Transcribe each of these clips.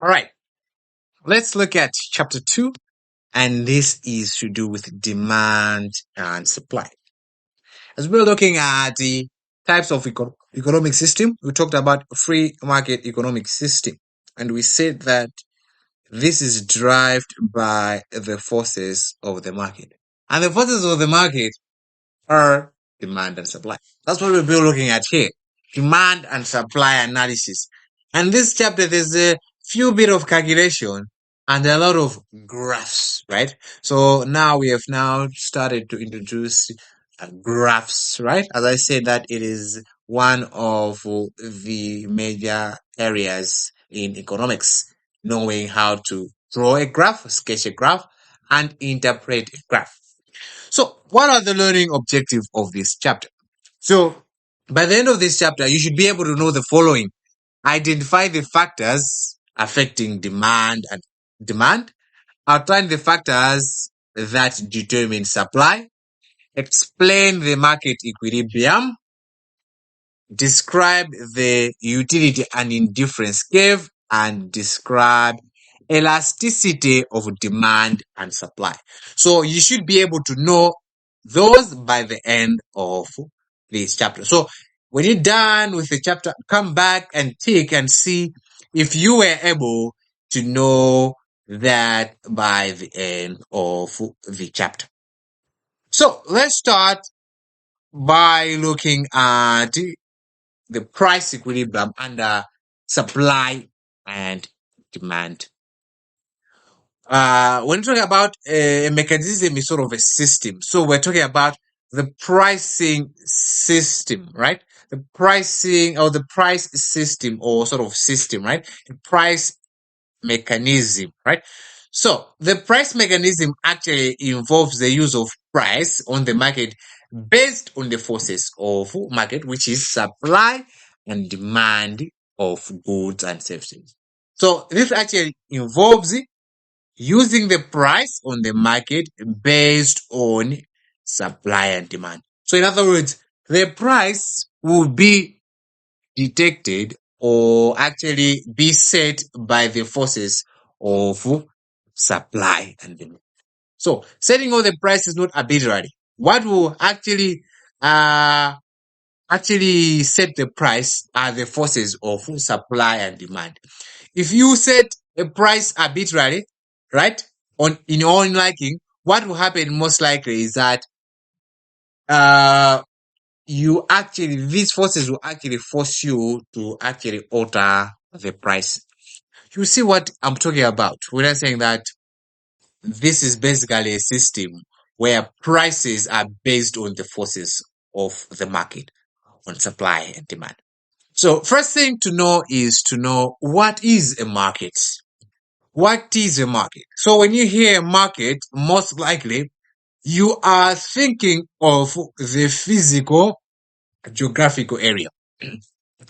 All right, let's look at chapter 2, and this is to do with demand and supply. As we're looking at the types of economic system, we talked about free market economic system, and we said that this is driven by the forces of the market. And the forces of the market are demand and supply. That's what we'll be looking at here. Demand and supply analysis. And this chapter, there's a few bit of calculation and a lot of graphs, right? So now we have now started to introduce graphs, right? As I said, that it is one of the major areas in economics, knowing how to draw a graph, sketch a graph, and interpret a graph. So, what are the learning objectives of this chapter? So, by the end of this chapter, you should be able to know the following. Identify the factors affecting demand, outline the factors that determine supply, explain the market equilibrium, describe the utility and indifference curve, and describe elasticity of demand and supply. So you should be able to know those by the end of this chapter. So when you're done with the chapter, come back and take and see if you were able to know that by the end of the chapter. So let's start by looking at the price equilibrium under supply and demand. When talking about a mechanism is sort of a system. So we're talking about the pricing system, right? The pricing or the price system or sort of system, right? The price mechanism, right? So the price mechanism actually involves the use of price on the market based on the forces of market, which is supply and demand of goods and services. So this actually involves using the price on the market based on supply and demand. So in other words, the price will be detected or actually be set by the forces of supply and demand. So setting all the price is not arbitrary. What will actually set the price are the forces of supply and demand. If you set a price arbitrarily, right, in your own liking, what will happen most likely is that these forces will actually force you to actually alter the price. You see what I'm talking about when I'm saying that this is basically a system where prices are based on the forces of the market, on supply and demand. So first thing to know is to know what is a market. What is a market? So when you hear market, most likely you are thinking of the physical geographical area.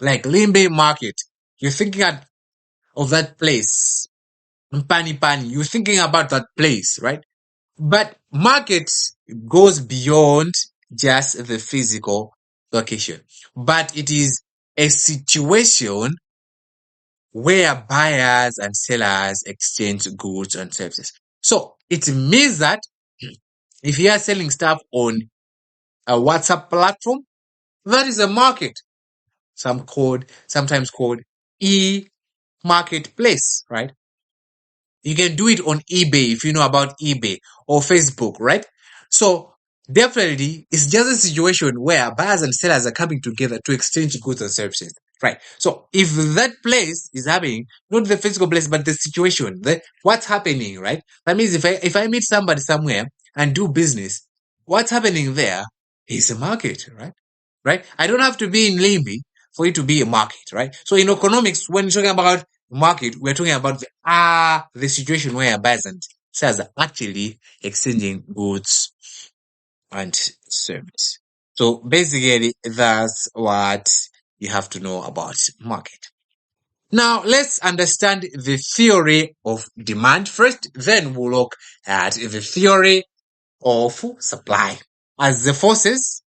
Like Limbe Market, you're thinking of that place. Pani Pani, you're thinking about that place, right? But market goes beyond just the physical location. But it is a situation where buyers and sellers exchange goods and services. So it means that if you are selling stuff on a WhatsApp platform, that is a market. Sometimes called e-marketplace, right? You can do it on eBay if you know about eBay or Facebook, right? So definitely it's just a situation where buyers and sellers are coming together to exchange goods and services. Right. So if that place is happening, not the physical place, but the situation, what's happening, right? That means if I meet somebody somewhere and do business, what's happening there is a market, right? Right? I don't have to be in Limby for it to be a market, right? So in economics, when you're talking about market, we're talking about the situation where buyers and sellers are actually exchanging goods and service. So basically, that's what you have to know about market. Now, let's understand the theory of demand first, then we'll look at the theory of supply as the forces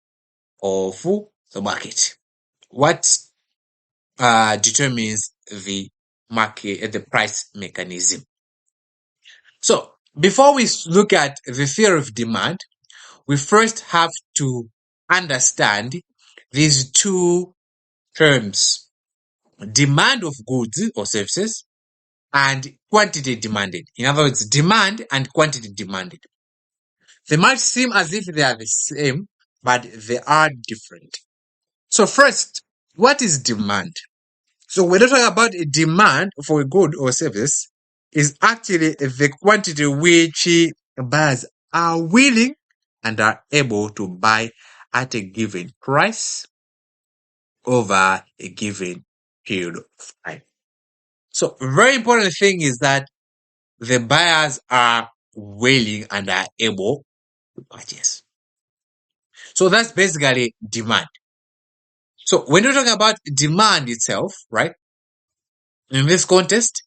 of the market. What determines the the price mechanism. So before we look at the theory of demand, we first have to understand these two terms: demand of goods or services and quantity demanded. In other words, demand and quantity demanded. They might seem as if they are the same, but they are different. So first, what is demand? So when we talk about a demand for a good or service, is actually the quantity which buyers are willing and are able to buy at a given price over a given period of time. So very important thing is that the buyers are willing and are able to purchase. So that's basically demand. So when you're talking about demand itself, right, in this context,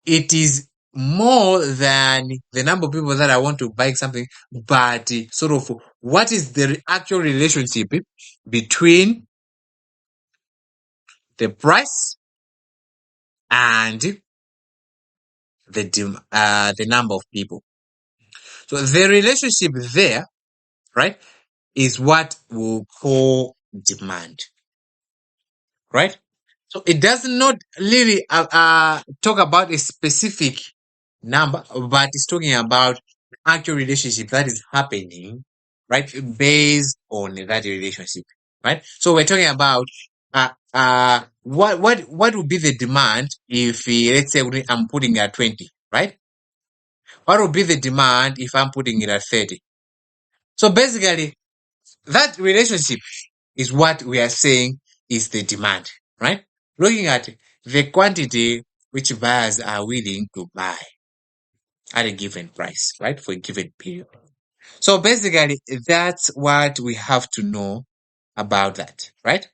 it is more than the number of people that I want to buy something, but sort of what is the actual relationship between the price and the number of people. So the relationship there, right, is what we'll call demand, right? So it does not really talk about a specific number, but it's talking about the actual relationship that is happening, right, based on that relationship, right? So we're talking about what would be the demand if let's say I'm putting it at 20, right? What would be the demand if I'm putting it at 30? So basically, that relationship is what we are saying is the demand, right? Looking at the quantity which buyers are willing to buy at a given price, right, for a given period. So basically, that's what we have to know about that, right?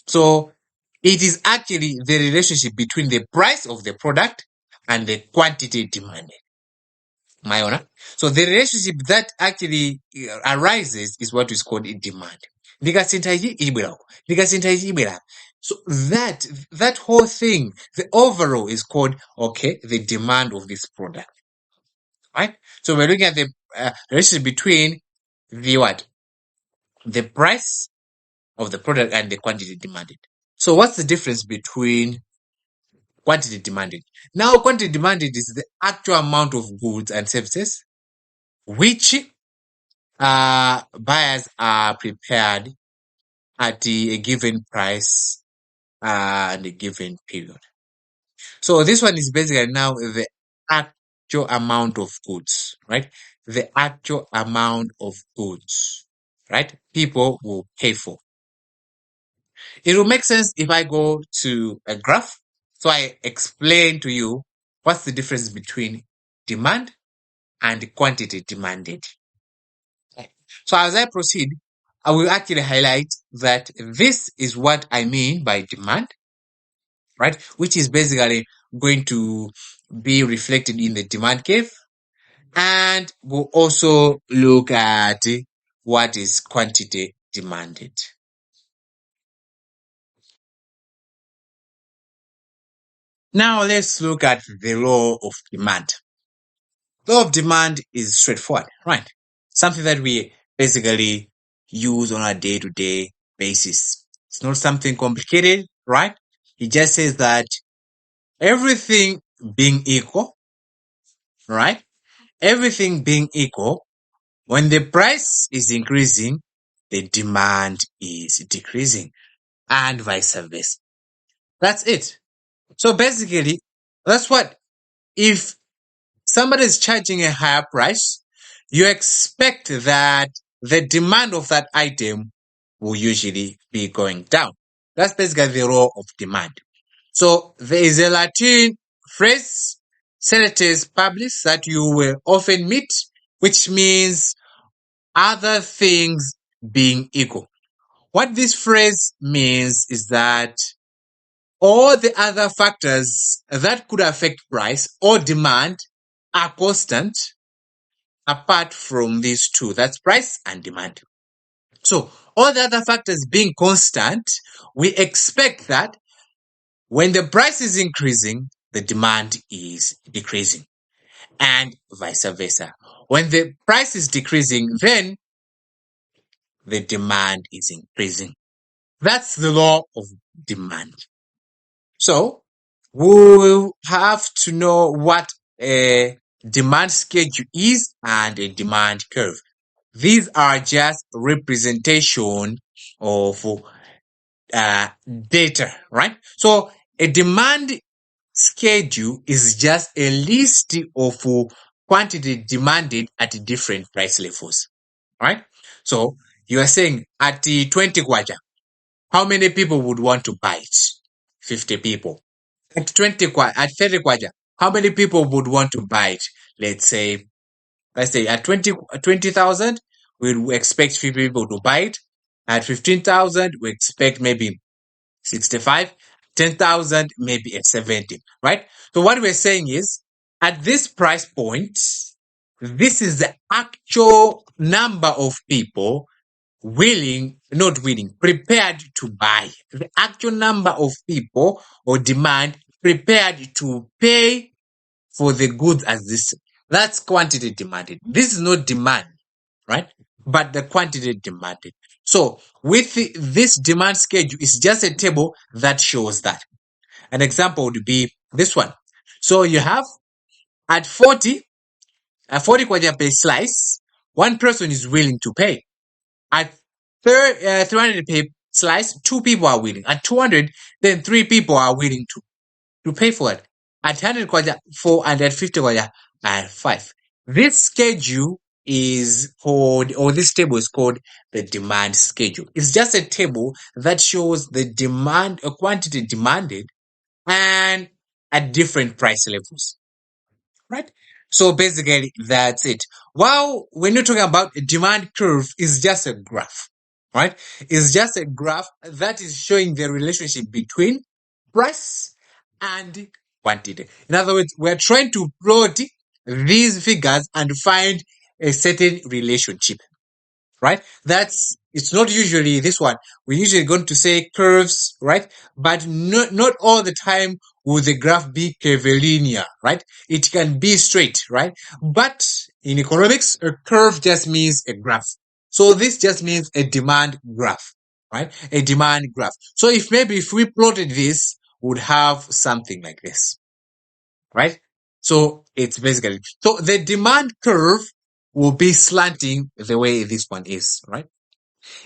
So it is actually the relationship between the price of the product and the quantity demanded. My honor. So the relationship that actually arises is what is called a demand. So that whole thing, the overall is called the demand of this product, right? So we're looking at the relationship between the what, the price of the product and the quantity demanded. So what's the difference between quantity demanded? Now, quantity demanded is the actual amount of goods and services which buyers are prepared at a given price and a given period. So this one is basically now the actual amount of goods, right? The actual amount of goods, right? People will pay for. It will make sense if I go to a graph. So I explain to you what's the difference between demand and quantity demanded. So as I proceed, I will actually highlight that this is what I mean by demand, right? Which is basically going to be reflected in the demand curve. And we'll also look at what is quantity demanded. Now let's look at the law of demand. Law of demand is straightforward, right? Something that we basically use on a day-to-day basis. It's not something complicated, right? It just says that everything being equal, right? Everything being equal, when the price is increasing, the demand is decreasing, and vice versa. That's it. So basically, that's what, if somebody is charging a higher price, you expect that the demand of that item will usually be going down. That's basically the law of demand. So there is a Latin phrase, ceteris paribus, that you will often meet, which means other things being equal. What this phrase means is that all the other factors that could affect price or demand are constant apart from these two. That's price and demand. So all the other factors being constant, we expect that When the price is increasing, the demand is decreasing, and vice versa. When the price is decreasing, then the demand is increasing. That's the law of demand. So we'll have to know what a demand schedule is and a demand curve. These are just representation of data, right? So a demand schedule is just a list of quantity demanded at different price levels, right? So you are saying at the 20 kwacha, how many people would want to buy it? 50 people. At 30 kwacha, how many people would want to buy it? Let's say at 20,000, we expect 50 people to buy it. At 15,000, we expect maybe 65, 10,000, maybe at 70, right? So what we're saying is at this price point, this is the actual number of people prepared to buy. The actual number of people or demand prepared to pay for the goods as this. That's quantity demanded. This is not demand, right? But the quantity demanded. So with this demand schedule, it's just a table that shows that. An example would be this one. So you have at 40 kwacha per slice, one person is willing to pay. At 300 per slice, two people are willing. At 200, then three people are willing to pay for it. At 100 kwacha, 4, and at 50 kwacha, 5. This schedule is called, or this table is called the demand schedule. It's just a table that shows the demand, a quantity demanded, and at different price levels, right? So basically, that's it. While when you're talking about a demand curve, is just a graph, right? It's just a graph that is showing the relationship between price and quantity. In other words, we're trying to plot these figures and find a certain relationship, right? It's not usually this one. We're usually going to say curves, right? But not all the time will the graph be curvilinear, right? It can be straight, right? But in economics, a curve just means a graph. So this just means a demand graph, right? A demand graph. So if we plotted this, we would have something like this, right? So it's basically, so the demand curve will be slanting the way this one is, right?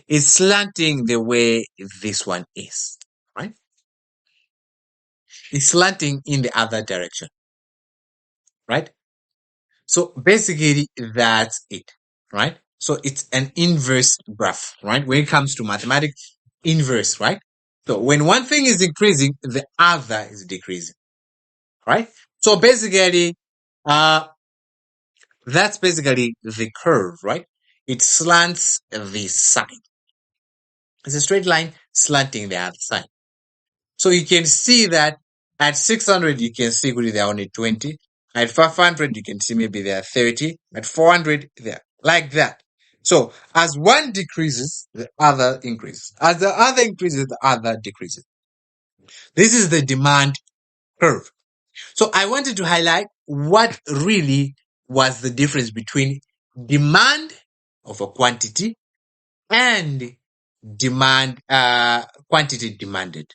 It's slanting the way this one is, right? It's slanting in the other direction, right? So basically that's it, right? So it's an inverse graph, right? When it comes to mathematics, inverse, right? So when one thing is increasing, the other is decreasing, right? So basically, that's basically the curve, right? It slants this side. It's a straight line slanting the other side. So you can see that at 600, you can see there are only 20. At 500, you can see maybe there are 30. At 400, there, like that. So as one decreases, the other increases. As the other increases, the other decreases. This is the demand curve. So I wanted to highlight what really was the difference between demand of a quantity and demand, quantity demanded.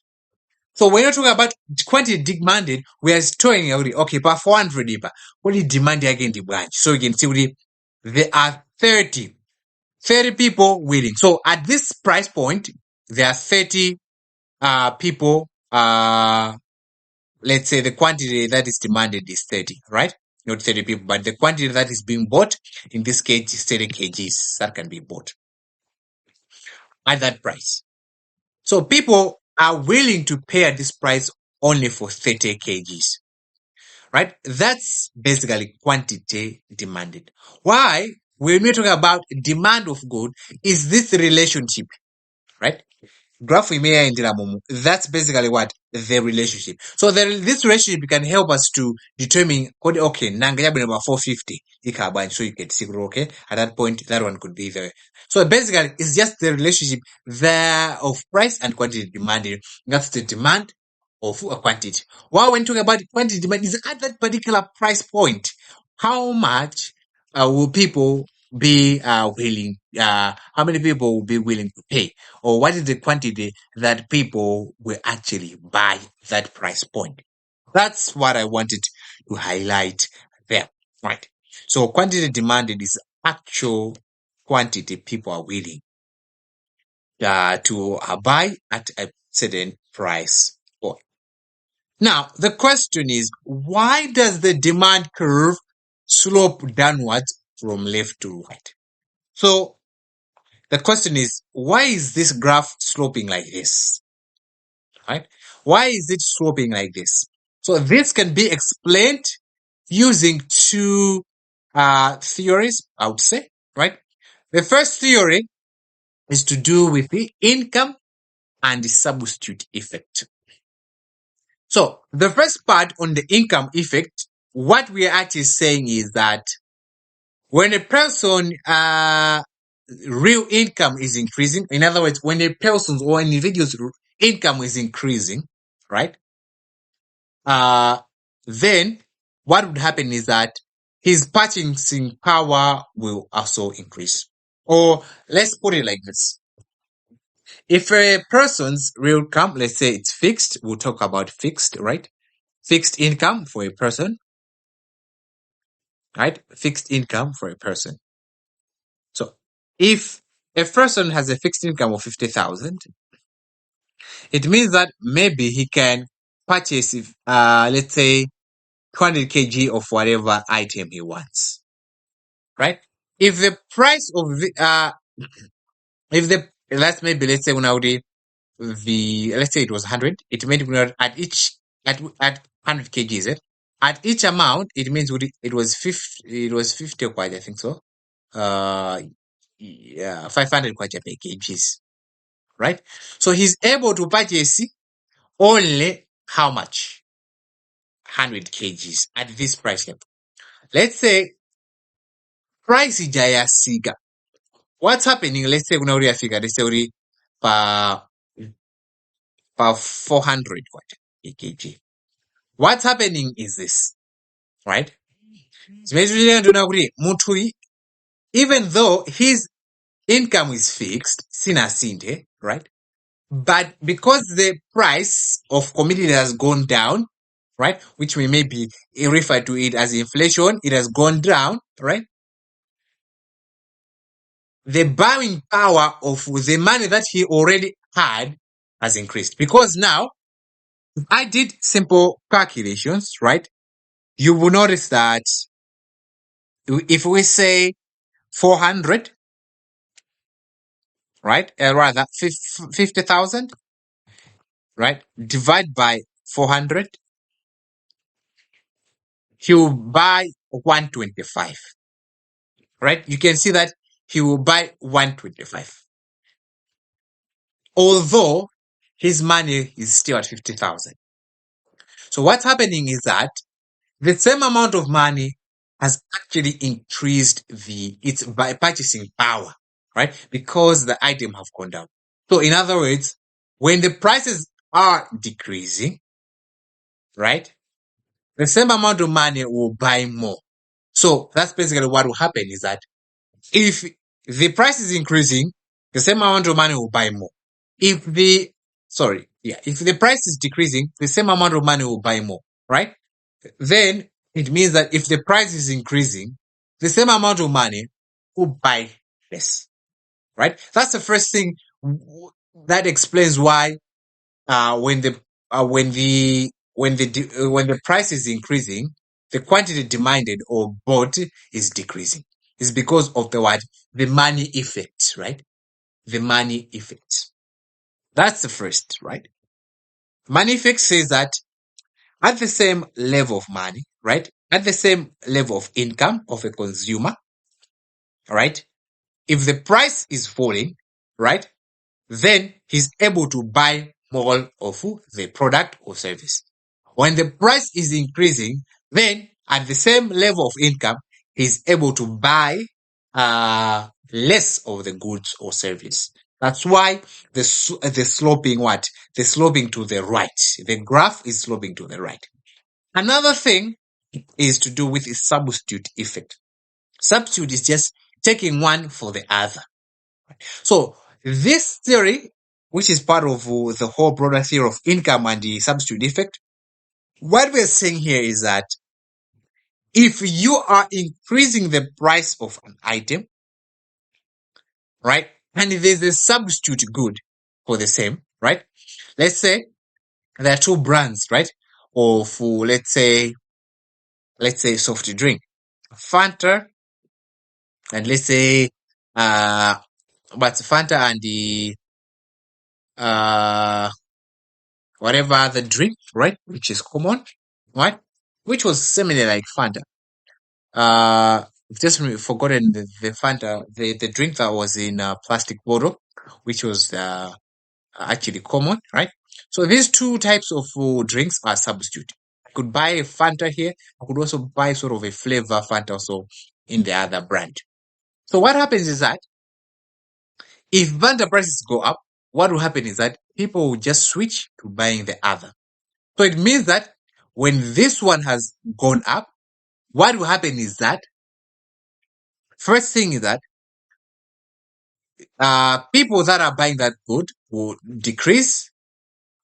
So when you're talking about quantity demanded, we are storing already, okay, per 400, what is demand again the branch? So you can see there are 30 people willing. So at this price point, there are 30 people, let's say the quantity that is demanded is 30, right? Not 30 people, but the quantity that is being bought, in this case, is 30 kgs that can be bought at that price. So people are willing to pay at this price only for 30 kgs, right? That's basically quantity demanded. Why? When we're talking about demand of good, is this relationship, right? Graph that's basically what the relationship. So this relationship can help us to determine, okay, nanga about 450 so you can see, okay, at that point that one could be there. So basically it's just the relationship there of price and quantity demanded. That's the demand of a quantity. While when talking about quantity demand is at that particular price point, how much will people be willing? How many people will be willing to pay, or what is the quantity that people will actually buy that price point? That's what I wanted to highlight there, right? So quantity demanded is actual quantity people are willing to buy at a certain price point. Now, the question is, why does the demand curve slope downwards from left to right? So the question is, why is this graph sloping like this? Right? Why is it sloping like this? So this can be explained using two theories, I would say, right? The first theory is to do with the income and the substitute effect. So the first part on the income effect, what we are actually saying is that when a person real income is increasing, in other words, when a person's or an individual's income is increasing, right? Then what would happen is that his purchasing power will also increase. Or let's put it like this. If a person's real income, let's say it's fixed, we'll talk about fixed, right? Fixed income for a person, right? Fixed income for a person. So if a person has a fixed income of 50,000, it means that maybe he can purchase, let's say, 200 kg of whatever item he wants, right? If the price of let's say when I would let's say it was 100, it meant at each, at 100 kg, is it? At each amount, it means it was 50 quite, I think so. Uh, yeah, 500 kwacha per kgs, right? So he's able to purchase only how much? 100 kgs at this price level. Let's say price ija siga. What's happening? Let's say una uri figure, let's say uri per 400 kwacha per kg. What's happening is this, right? Even though his income is fixed, sina sinde, right? But because the price of commodity has gone down, right, which we may be refer to it as inflation, it has gone down, right? The buying power of the money that he already had has increased. Because now, I did simple calculations, right? You will notice that if we say 400, right, rather 50,000, right, divide by 400, he will buy 125, right? You can see that he will buy 125. Although his money is still at 50,000. So what's happening is that the same amount of money has actually increased its purchasing power, right? Because the item have gone down. So in other words, when the prices are decreasing, right, the same amount of money will buy more. So that's basically what will happen is that if the price is increasing, the same amount of money will buy more. If the price is decreasing, the same amount of money will buy more, right? Then it means that if the price is increasing, the same amount of money will buy less, right? That's the first thing that explains why when the price is increasing, the quantity demanded or bought is decreasing. It's because of the money effect, right? The money effect. That's the first, right? Money effect says that at the same level of money, right? At the same level of income of a consumer, right? If the price is falling, right? Then he's able to buy more of the product or service. When the price is increasing, then at the same level of income, he's able to buy less of the goods or service. That's why the sloping what? The sloping to the right. The graph is sloping to the right. Another thing is to do with the substitute effect. Substitute is just taking one for the other. So this theory, which is part of the whole broader theory of income and the substitute effect, what we're saying here is that if you are increasing the price of an item, right, and there's a substitute good for the same, right? Let's say there are two brands, right, of let's say soft drink, Fanta, and let's say but Fanta and the uh whatever other drink, right, which is common, right, which was similar like Fanta. I've just forgotten the Fanta, the drink that was in a plastic bottle, which was actually common, right? So these two types of drinks are substitute. I could buy a Fanta here. I could also buy sort of a flavor Fanta also in the other brand. So what happens is that if Fanta prices go up, what will happen is that people will just switch to buying the other. So it means that when this one has gone up, what will happen is that first thing is that people that are buying that good will decrease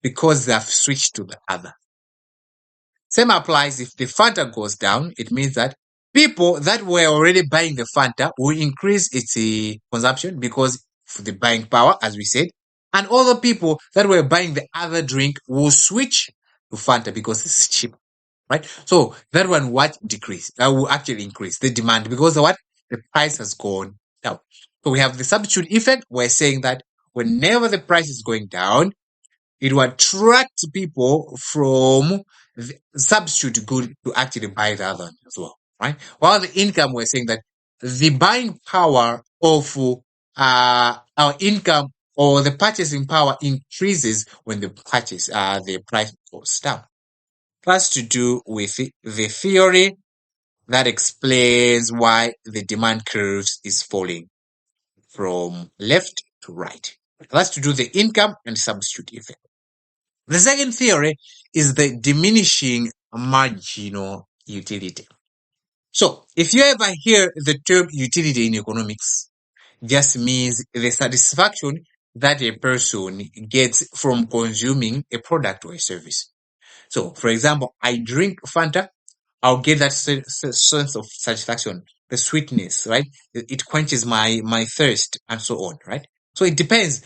because they have switched to the other. Same applies if the Fanta goes down. It means that people that were already buying the Fanta will increase its consumption because of the buying power, as we said. And other people that were buying the other drink will switch to Fanta because it's cheap, right? So that one what decrease? That will actually increase the demand because what? The price has gone down. So we have the substitute effect. We're saying that whenever the price is going down, it will attract people from the substitute good to actually buy the other one as well, right? While the income, we're saying that the buying power of our income or the purchasing power increases when the price goes down. That's to do with the theory that explains why the demand curves is falling from left to right. That's to do the income and substitute effect. The second theory is the diminishing marginal utility. So, if you ever hear the term utility in economics, just means the satisfaction that a person gets from consuming a product or a service. So, for example, I drink Fanta, I'll get that sense of satisfaction, the sweetness, right? It quenches my thirst and so on, right? So it depends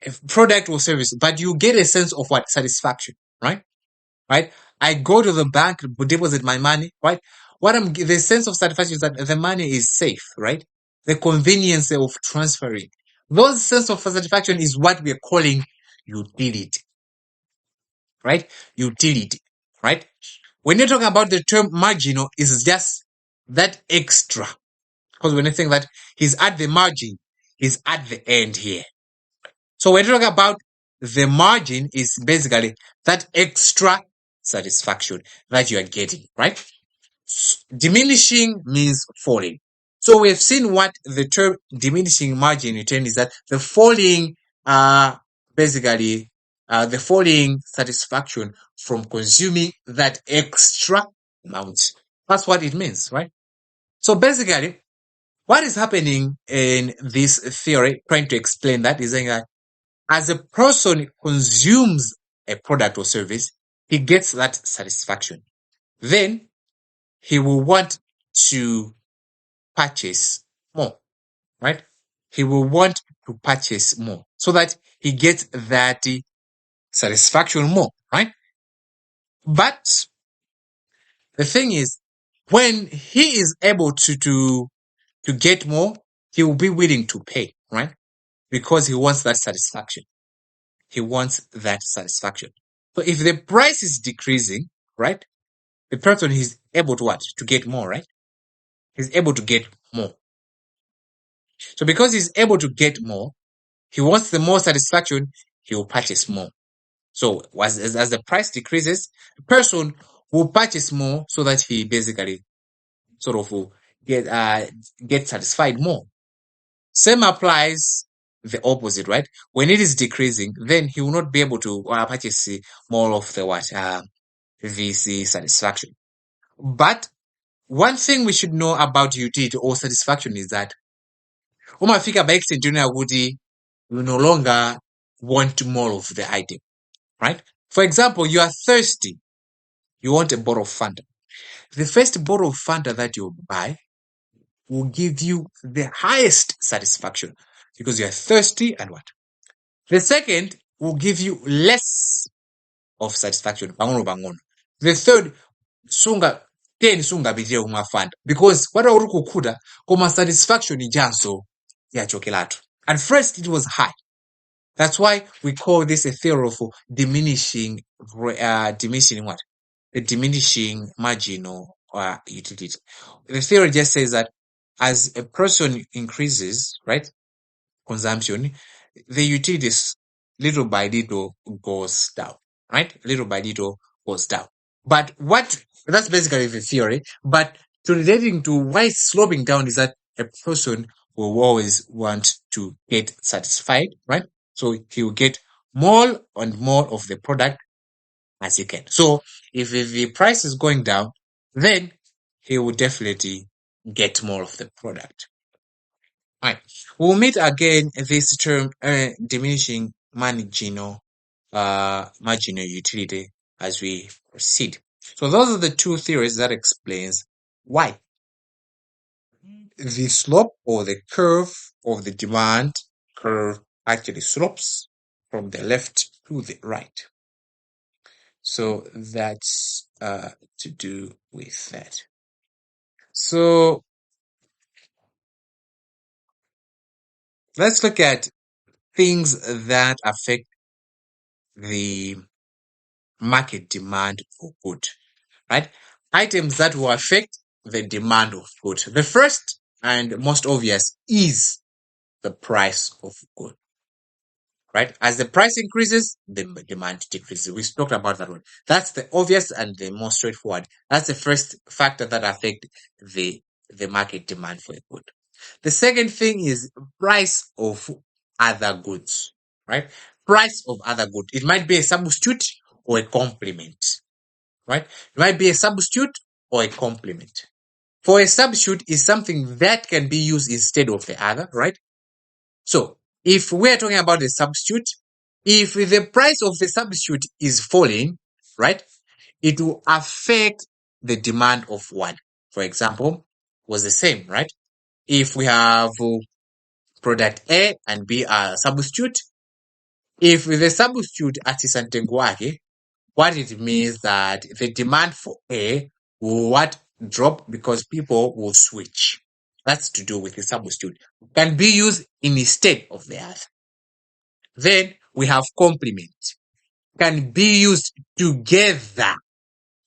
if product or service, but you get a sense of what? Satisfaction, right? Right? I go to the bank to deposit my money, right? The sense of satisfaction is that the money is safe, right? The convenience of transferring. Those sense of satisfaction is what we are calling utility, right? Utility, right? When you're talking about the term marginal, it's just that extra. Because when you think that he's at the margin, he's at the end here. So when you talk about the margin is basically that extra satisfaction that you are getting, right? Diminishing means falling. So we have seen what the term diminishing margin return is, that the falling, basically, the falling satisfaction from consuming that extra amount. That's what it means, right? So basically, what is happening in this theory, trying to explain that, is saying that as a person consumes a product or service, he gets that satisfaction. Then he will want to purchase more, right? He will want to purchase more so that he gets that satisfaction more, right? But the thing is, when he is able to get more, he will be willing to pay, right? Because he wants that satisfaction. He wants that satisfaction. So if the price is decreasing, right, the person is able to what? To get more, right? He's able to get more. So because he's able to get more, he wants the more satisfaction, he will purchase more. So as the price decreases, the person will purchase more so that he basically sort of will get satisfied more. Same applies the opposite, right? When it is decreasing, then he will not be able to purchase more of the VC satisfaction. But one thing we should know about utility or satisfaction is that umafika by extent kuti you no longer want more of the item, right? For example, you are thirsty, you want a bottle of Fanta. The first bottle of Fanta that you buy will give you the highest satisfaction because you are thirsty and what? The second will give you less of satisfaction. The third, sunga 10 sunga bijire umafanda because what uri kukuda koma satisfaction ijaso yachokelato. At first it was high. That's why we call this a theory of diminishing what? The diminishing marginal utility. The theory just says that as a person increases, right, consumption, the utilities little by little goes down, right? Little by little goes down. But that's basically the theory. But relating to why it's sloping down is that a person will always want to get satisfied, right? So he will get more and more of the product as he can. So if the price is going down, then he will definitely get more of the product. All right. We'll meet again this term diminishing marginal utility as we proceed. So those are the two theories that explains why the slope or the curve of the demand curve actually slopes from the left to the right. So that's to do with that. So let's look at things that affect the market demand for good, right? Items that will affect the demand of good. The first and most obvious is the price of good, right? As the price increases, the demand decreases. We talked about that one. That's the obvious and the most straightforward. That's the first factor that affect the market demand for a good. The second thing is price of other goods, right? Price of other goods. It might be a substitute or a complement, right? It might be a substitute or a complement. For a substitute is something that can be used instead of the other, right? So if we're talking about a substitute, if the price of the substitute is falling, right, it will affect the demand of one. For example, was the same, right? If we have product A and B are substitute, if the substitute atisantengo wake, what it means that the demand for A will drop because people will switch. That's to do with the substitute. Can be used instead of the other. Then we have complement. Can be used together.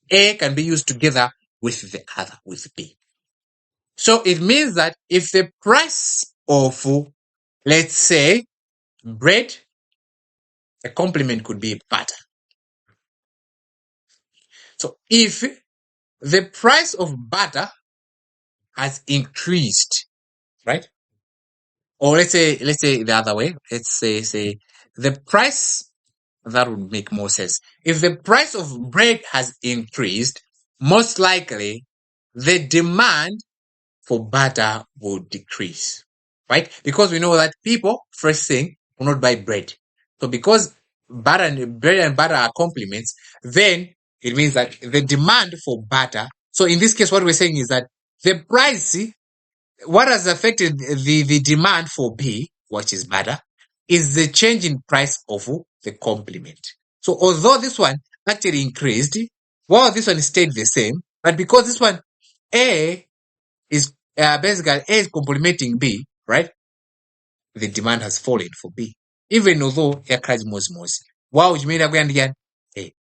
A can be used together with the other, with B. So it means that if the price of, let's say, bread, a complement could be butter. So if the price of butter has increased, right? Or let's say the other way. Let's say the price, that would make more sense. If the price of bread has increased, most likely the demand for butter will decrease, right? Because we know that people, first thing, will not buy bread. So because bread and butter are complements, then it means that the demand for butter. So in this case, what we're saying is that the price, what has affected the demand for B, which is butter, is the change in price of the complement. So although this one actually increased, while this one stayed the same, but because this one A is basically A is complementing B, right? The demand has fallen for B, even although A carries more. Wow, you made again A,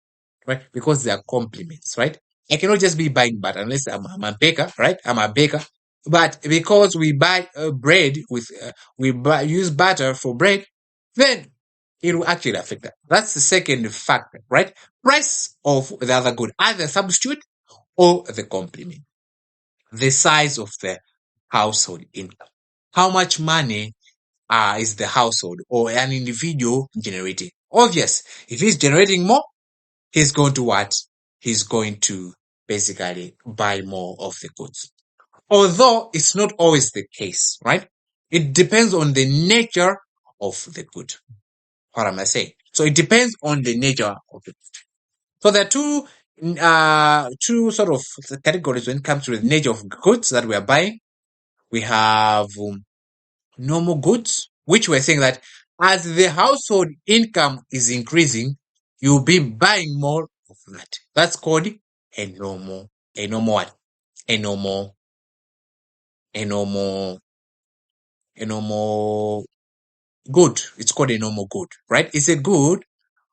right? Because they are complements, right? I cannot just be buying butter unless I'm a baker, right? I'm a baker. But because we buy bread with, use butter for bread, then it will actually affect that. That's the second factor, right? Price of the other good, either substitute or the complement. The size of the household income. How much money is the household or an individual generating. Obvious, if he's generating more, he's going to what? He's going to basically buy more of the goods. Although it's not always the case, right? It depends on the nature of the good. What am I saying? So it depends on the nature of it. So there are two sort of categories when it comes to the nature of goods that we are buying. We have normal goods, which we're saying that as the household income is increasing, you'll be buying more of that. That's called a normal what? A normal good. It's called a normal good, right? It's a good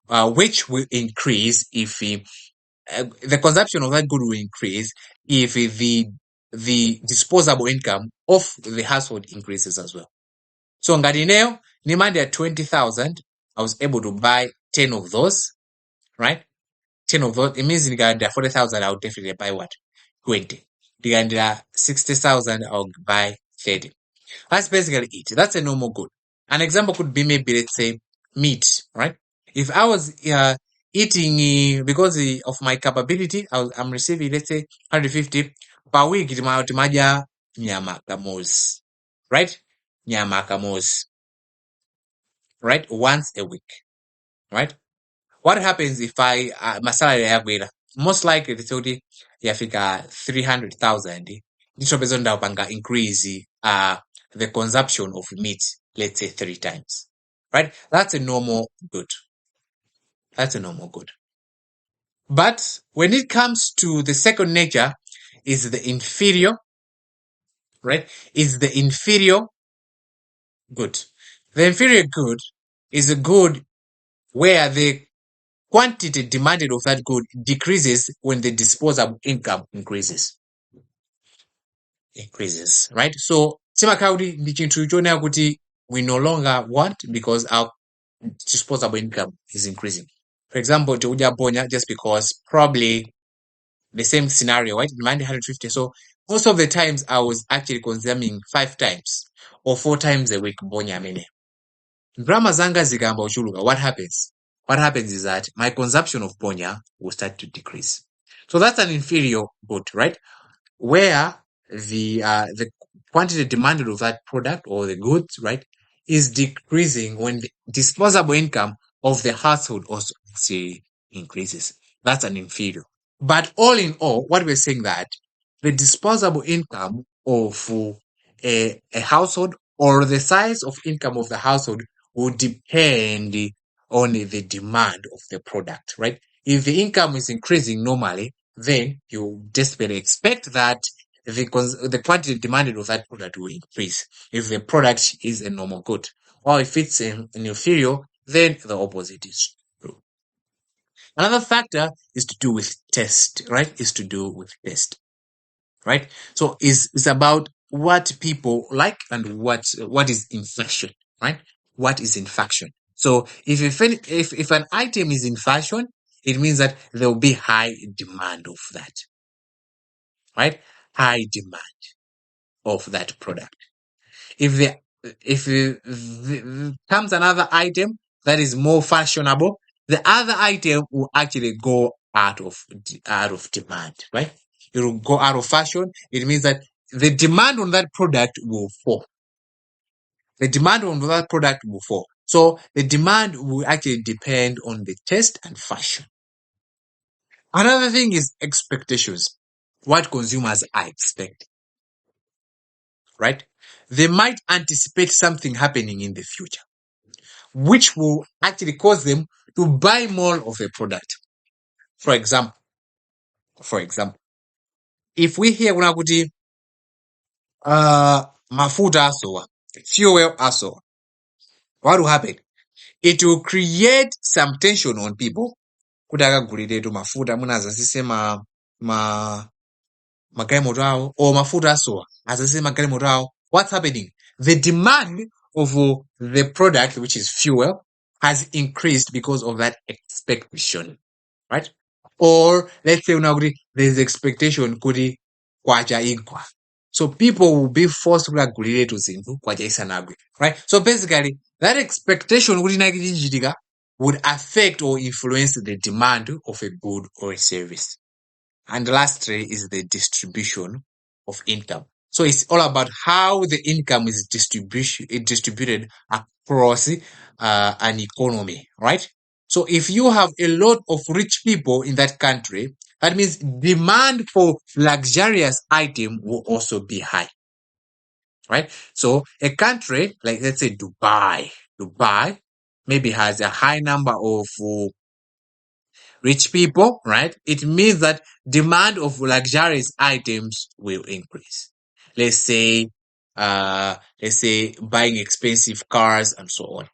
which will increase if the consumption of that good will increase if the disposable income of the household increases as well. So ngati ineyo nimandi at 20,000, I was able to buy 10 of those, right? 10 of those. It means ndikalandira 40,000, I would definitely buy what? 20. Ndikalandira 60,000, I would buy 30. That's basically it. That's a normal good. An example could be maybe, let's say, meat, right? If I was eating, because of my capability, I'm receiving, let's say, 150 per week, timaja nyama kamozi, right? Nyama kamozi, right? Once a week, right? What happens if my salary yakwera? Most likely, the yafika 300,000. Ndicho pezoni ndapanga increase the consumption of meat, let's say 3 times, right? That's a normal good. That's a normal good. But when it comes to the second nature, is the inferior, right? Is the inferior good. The inferior good is a good where the quantity demanded of that good decreases when the disposable income increases, right? So chimakauti ndi chinthu chonena kuti we no longer want because our disposable income is increasing. For example, to Bonya, just because probably the same scenario, right? Demand 150. So most of the times I was actually consuming 5 times or 4 times a week Bonya mene. Grama zanga zikamba uchuluka. What happens? What happens is that my consumption of Bonya will start to decrease. So that's an inferior good, right? Where the quantity demanded of that product or the goods, right, is decreasing when the disposable income of the household also increases. That's an inferior. But all in all, what we're saying that the disposable income of a household or the size of income of the household will depend on the demand of the product, right? If the income is increasing normally, then you desperately expect that the quantity demanded of that product will increase if the product is a normal good. Or if it's an inferior, then the opposite is true. Another factor is to do with taste, right? Is to do with taste, right? So it's about what people like and what is in fashion, right? What is in fashion. So if an item is in fashion, it means that there will be high demand of that, right? High demand of that product. If comes another item that is more fashionable, the other item will actually go out of demand, right? It will go out of fashion. It means that the demand on that product will fall. The demand on that product will fall. So the demand will actually depend on the taste and fashion. Another thing is expectations. What consumers are expecting, right? They might anticipate something happening in the future, which will actually cause them to buy more of a product. For example, if we hear kuti mafuta asowa, fuel asowa, what will happen? It will create some tension on people. Kuti akaguliretu mafuta mwina azasise magalimoto awo, or mafuta asowa azasise magalimoto awo. What's happening? The demand of the product, which is fuel, has increased because of that expectation, right? Or let's say there's expectation kuti kwacha igwa. So people will be forced kugulira zinthu kwachaisanabe, right? So basically, that expectation would affect or influence the demand of a good or a service. And lastly is the distribution of income. So it's all about how the income is distributed across an economy, right? So if you have a lot of rich people in that country, that means demand for luxurious item will also be high, right? So a country like, let's say Dubai maybe has a high number of rich people, right? It means that demand of luxurious items will increase. Let's say, buying expensive cars and so on.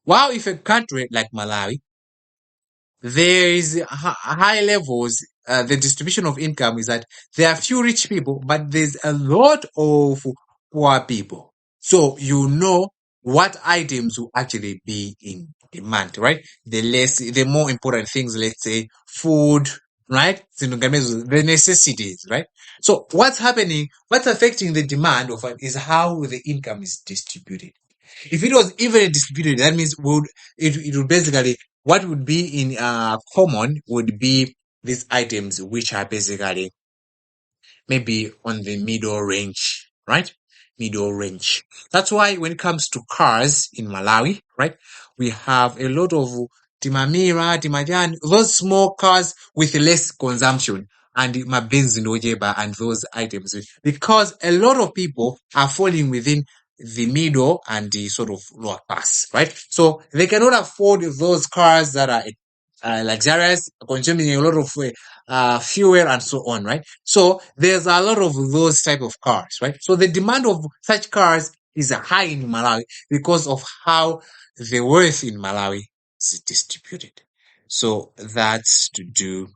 While if a country like Malawi, there is high levels, the distribution of income is that there are few rich people, but there's a lot of poor people. So you know what items will actually be in demand, right? The more important things, let's say food, right? The necessities, right? So what's affecting the demand of it is how the income is distributed. If it was evenly distributed, that means it would basically, what would be in common would be these items which are basically maybe on the middle range, right? Middle range. That's why when it comes to cars in Malawi, right, we have a lot of Timamira, Timajan, those small cars with less consumption, and Mabenzi Nojeba and those items, because a lot of people are falling within the middle and the sort of lower class, right? So they cannot afford those cars that are luxurious, consuming a lot of fuel and so on, right? So there's a lot of those type of cars, right? So the demand of such cars is high in Malawi because of how the wealth in Malawi is distributed. So that's to do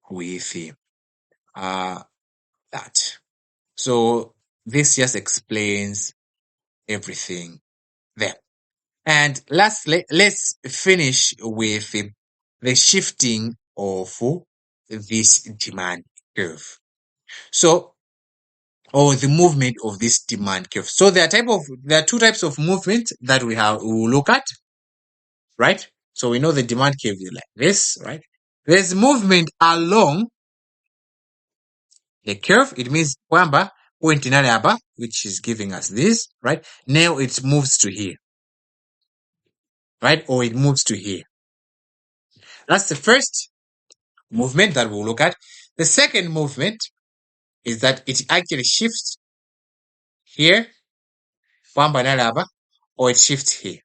with that. So this just explains everything there. And lastly, let's finish with the shifting of this demand curve. So, or the movement of this demand curve. So there are two types of movement that we will look at, right? So we know the demand curve is like this, right? There's movement along the curve. It means kwamba point inale which is giving us this, right? Now it moves to here, right? Or it moves to here. That's the first movement that we'll look at. The second movement is that it actually shifts here, kwamba inale or it shifts here,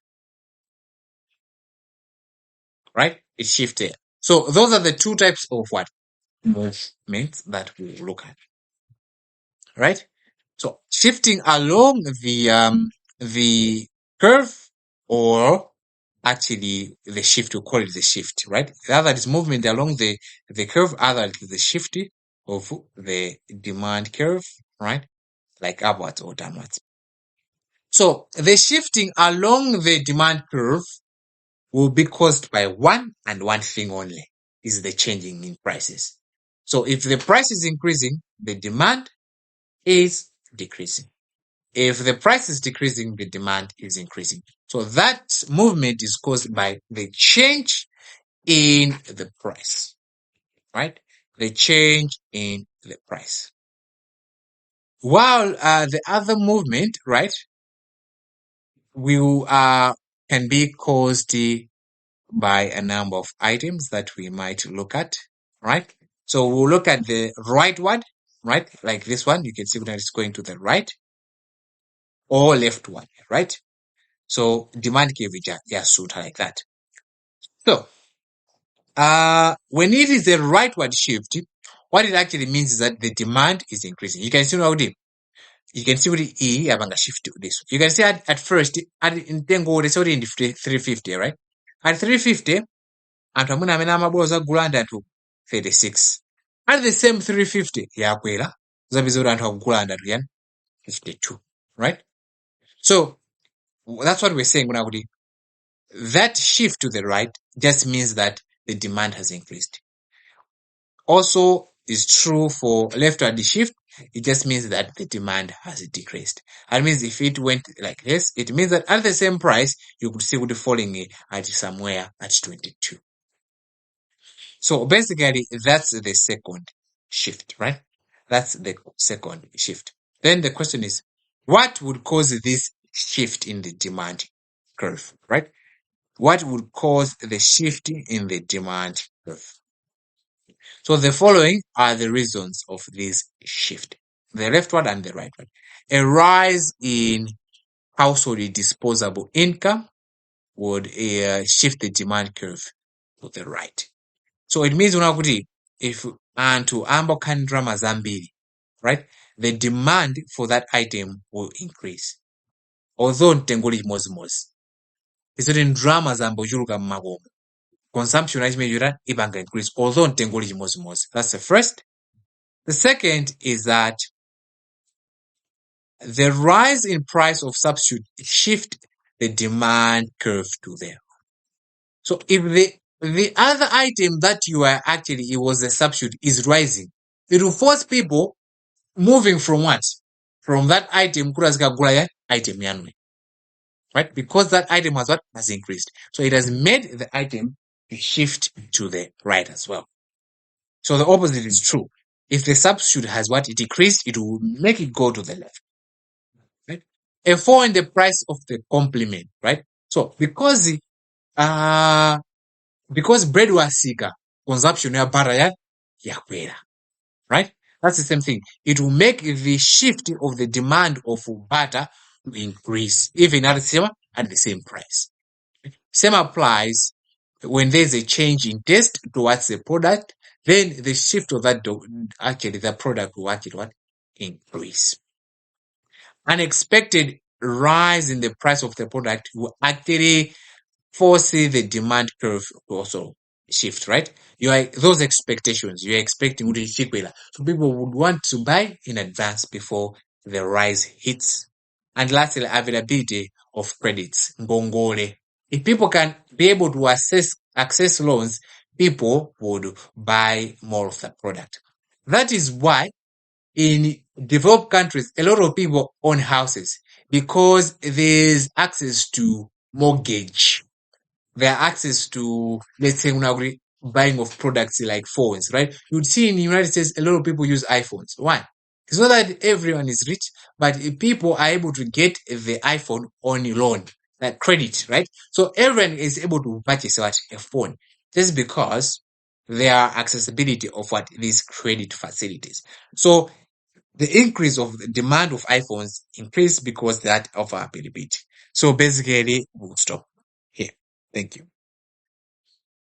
right? It shifts here. So those are the two types of what? Movements that we'll look at, right? So shifting along the curve, or actually the shift, we call it the shift, right? Either is movement along the curve, either is the shift of the demand curve, right? Like upwards or downwards. So the shifting along the demand curve will be caused by one and one thing only, is the changing in prices. So if the price is increasing, the demand is decreasing. If the price is decreasing, the demand is increasing. So that movement is caused by the change in the price, right? The change in the price. While the other movement, right, will can be caused by a number of items that we might look at, right? So we'll look at the right one, right? Like this one, you can see that it's going to the right, or left one, right? So demand curve suit like that. So when it is a rightward shift, what it actually means is that the demand is increasing. You can see what E abanga shift to this. You can see at first in Tengo they sorry in 350, right? At 350, and amuna amena amaboza gulanda to 36. At the same 350, yakwera zabizora antu gulanda to 52, right? So that's what we're saying when that shift to the right just means that the demand has increased. Also is true for leftward shift. it just means that the demand has decreased. That means if it went like this, it means that at the same price, you could see it falling at somewhere at 22. So basically, that's the second shift, right? That's the second shift. Then the question is, what would cause this shift in the demand curve, right? What would cause the shift in the demand curve? So the following are the reasons of this shift. The left one and the right one. A rise in household disposable income would shift the demand curve to the right. So it means if to ambo drama zambiri, right? The demand for that item will increase. Although ntengoli mosmos. It's in drama zambo juruka magomo. Consumption is measured ibanga increase. Although ntengoli mosmos. That's the first. The second is that the rise in price of substitute shift the demand curve to there. So if the other item that you are actually, it was a substitute, is rising, it will force people moving from what? From that item, item yanwe. Right? Because that item has increased. So it has made the item shift to the right as well. So the opposite is true. If the substitute has it decreased, it will make it go to the left. Right? A fall in the price of the complement, right? So because bread was seeker, consumption ya butter yakwera, right? That's the same thing. It will make the shift of the demand of butter to increase, even at the same price. Same applies when there's a change in taste towards the product, then the shift of that the product will actually increase. Unexpected rise in the price of the product will actually force the demand curve to also shift, right? Those expectations, you're expecting to shift. So people would want to buy in advance before the rise hits. And lastly, availability of credits. Ngongole. If people can be able to access loans, people would buy more of the product. That is why in developed countries, a lot of people own houses because there's access to mortgage. Their access to, let's say, buying of products like phones, right? You'd see in the United States, a lot of people use iPhones. Why? It's not that everyone is rich, but people are able to get the iPhone on loan, like credit, right? So everyone is able to purchase a phone. This is because there are accessibility of these credit facilities. So the increase of the demand of iPhones increased because that of availability. So basically, we'll stop here. Thank you.